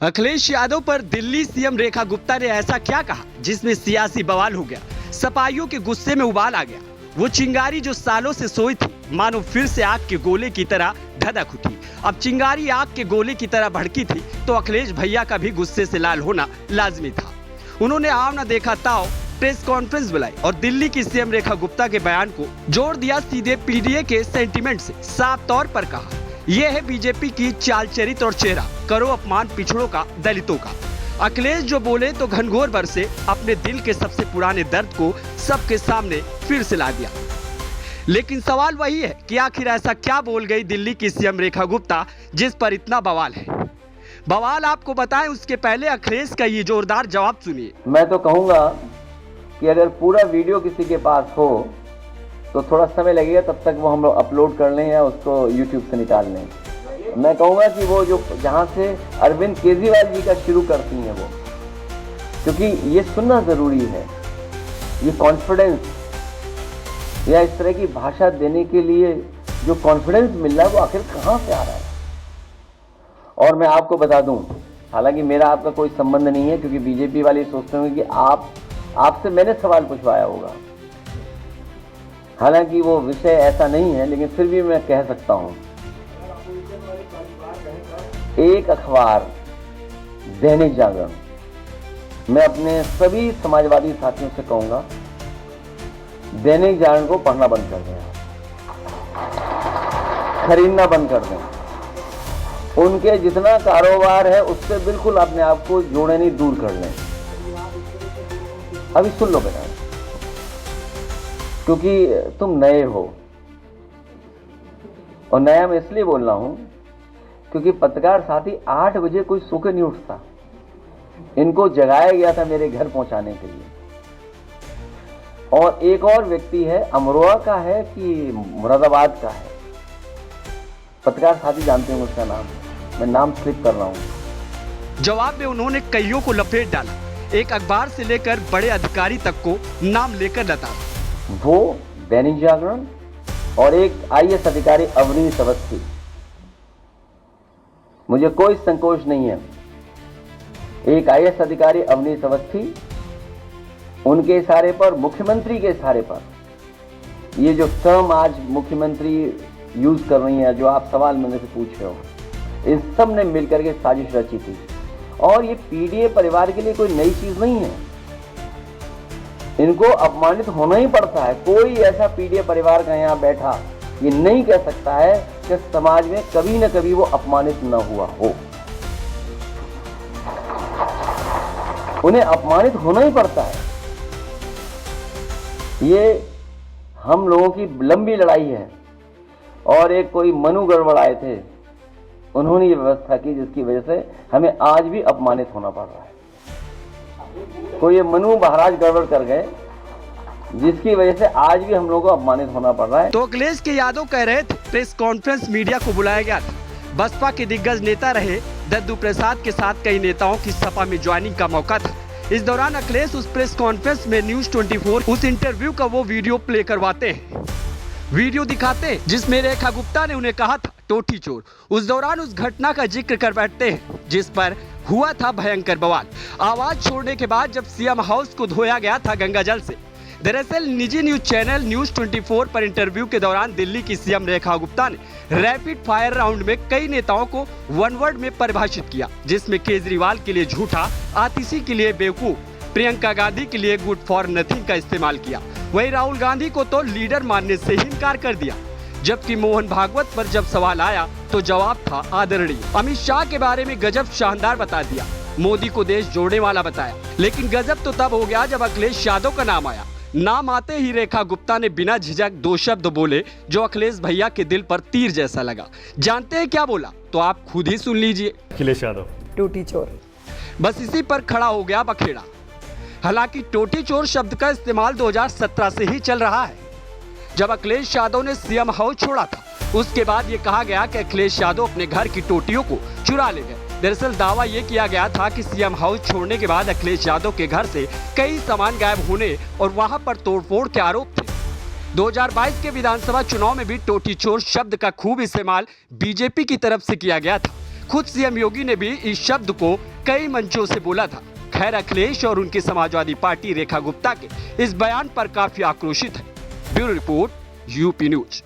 अखिलेश यादव पर दिल्ली सीएम रेखा गुप्ता ने ऐसा क्या कहा जिसमें सियासी बवाल हो गया। सपाइयों के गुस्से में उबाल आ गया। वो चिंगारी जो सालों से सोई थी मानो फिर से आग के गोले की तरह धधक उठी। अब चिंगारी आग के गोले की तरह भड़की थी तो अखिलेश भैया का भी गुस्से से लाल होना लाजमी था। उन्होंने आव न देखा ताव प्रेस कॉन्फ्रेंस बुलाई और दिल्ली की सीएम रेखा गुप्ता के बयान को जोड़ दिया सीधे पीडीए के सेंटीमेंट से। साफ तौर पर कहा, यह है बीजेपी की चाल चरित्र और चेहरा, करो अपमान पिछड़ों का, दलितों का। अखिलेश जो बोले तो घनघोर बरसे, अपने दिल के सबसे पुराने दर्द को सबके सामने फिर से ला दिया। लेकिन सवाल वही है कि आखिर ऐसा क्या बोल गई दिल्ली की सीएम रेखा गुप्ता जिस पर इतना बवाल है। बवाल आपको बताएं उसके पहले अखिलेश का ये जोरदार जवाब सुनिए। मैं तो कहूंगा कि अगर पूरा वीडियो किसी के पास हो तो थोड़ा समय लगेगा, तब तक वो हम लोग अपलोड कर लें या उसको YouTube से निकाल लें। मैं कहूँगा कि वो जो जहाँ से अरविंद केजरीवाल जी का शुरू करती हैं वो, क्योंकि ये सुनना ज़रूरी है। ये कॉन्फिडेंस या इस तरह की भाषा देने के लिए जो कॉन्फिडेंस मिल रहा है वो आखिर कहाँ से आ रहा है। और मैं आपको बता दूं, हालांकि मेरा आपका कोई संबंध नहीं है, क्योंकि बीजेपी वाले सोचते होंगे कि आपसे मैंने सवाल पूछवाया होगा। हालांकि वो विषय ऐसा नहीं है, लेकिन फिर भी मैं कह सकता हूं, एक अखबार दैनिक जागरण, मैं अपने सभी समाजवादी साथियों से कहूंगा दैनिक जागरण को पढ़ना बंद कर दें, खरीदना बंद कर दें। उनके जितना कारोबार है उससे बिल्कुल अपने आप को जोड़े नहीं, दूर कर लें। अभी सुन लो बेटा, क्योंकि तुम नए हो, और नया मैं इसलिए बोल रहा हूं क्योंकि पत्रकार साथी 8 बजे कोई सो के नहीं उठता। इनको जगाया गया था मेरे घर पहुंचाने के लिए। और एक और व्यक्ति है, अमरोहा का है कि मुरादाबाद का है, पत्रकार साथी जानते हैं उसका नाम, मैं नाम स्लिप कर रहा हूं। जवाब में उन्होंने कईयों को लपेट डाला, एक अखबार से लेकर बड़े अधिकारी तक को नाम लेकर लताड़ा। वो दैनिक जागरण और एक आईएएस अधिकारी अवनीश अवस्थी। मुझे कोई संकोच नहीं है, एक आईएएस अधिकारी अवनीश अवस्थी, उनके इशारे पर, मुख्यमंत्री के इशारे पर, ये जो टर्म आज मुख्यमंत्री यूज कर रही है, जो आप सवाल मेरे से पूछ रहे हो, इन सब ने मिलकर के साजिश रची थी। और ये पीडीए परिवार के लिए कोई नई चीज नहीं है, इनको अपमानित होना ही पड़ता है। कोई ऐसा पीडीए परिवार का यहाँ बैठा ये नहीं कह सकता है कि समाज में कभी न कभी वो अपमानित न हुआ हो। उन्हें अपमानित होना ही पड़ता है। ये हम लोगों की लंबी लड़ाई है। और एक कोई मनु गड़बड़ आए थे, उन्होंने ये व्यवस्था की जिसकी वजह से हमें आज भी अपमानित होना पड़ रहा है। कोई ये मनु महाराज गड़बड़ कर गए जिसकी वजह से आज भी हम लोगों को अपमानित होना पड़ रहा है। तो अखिलेश के यादव कह रहे थे प्रेस कॉन्फ्रेंस मीडिया को बुलाया गया था। बसपा के दिग्गज नेता रहे दद्दू प्रसाद के साथ कई नेताओं की सपा में ज्वाइनिंग का मौका था। इस दौरान अखिलेश उस प्रेस कॉन्फ्रेंस में न्यूज 24 उस इंटरव्यू का वो वीडियो प्ले करवाते हैं, वीडियो दिखाते हैं जिसमें रेखा गुप्ता ने उन्हें कहा था टोटी चोर। उस दौरान उस घटना का जिक्र कर बैठते हैं जिस पर हुआ था भयंकर बवाल। आवाज छोड़ने के बाद जब सीएम हाउस को धोया गया था गंगा जल से। दरअसल निजी न्यूज चैनल न्यूज 24 पर इंटरव्यू के दौरान दिल्ली की सीएम रेखा गुप्ता ने रैपिड फायर राउंड में कई नेताओं को वन वर्ड में परिभाषित किया, जिसमें केजरीवाल के लिए झूठा, आतिशी के लिए बेवकूफ, प्रियंका गांधी के लिए गुड फॉर नथिंग का इस्तेमाल किया। वहीं राहुल गांधी को तो लीडर मानने से ही इनकार कर दिया। जबकि मोहन भागवत पर जब सवाल आया तो जवाब था आदरणीय। अमित शाह के बारे में गजब शानदार बता दिया, मोदी को देश जोड़ने वाला बताया। लेकिन गजब तो तब हो गया जब अखिलेश यादव का नाम आया। नाम आते ही रेखा गुप्ता ने बिना झिझक 2 शब्द बोले जो अखिलेश भैया के दिल पर तीर जैसा लगा। जानते हैं क्या बोला? तो आप खुद ही सुन लीजिए। अखिलेश यादव टोटी चोर। बस इसी पर खड़ा हो गया बखेड़ा। हालांकि टोटी चोर शब्द का इस्तेमाल 2017 से ही चल रहा है, जब अखिलेश यादव ने सीएम हाउस छोड़ा था। उसके बाद ये कहा गया कि अखिलेश यादव अपने घर की टोटियों को चुरा ले गए। दरअसल दावा ये किया गया था कि सीएम हाउस छोड़ने के बाद अखिलेश यादव के घर से कई सामान गायब होने और वहां पर तोड़फोड़ के आरोप थे। 2022 के विधानसभा चुनाव में भी टोटी चोर शब्द का खूब इस्तेमाल बीजेपी की तरफ से किया गया था। खुद सीएम योगी ने भी इस शब्द को कई मंचों से बोला था। खैर, अखिलेश और उनकी समाजवादी पार्टी रेखा गुप्ता के इस बयान पर काफी आक्रोशित है। Bureau report, UP news.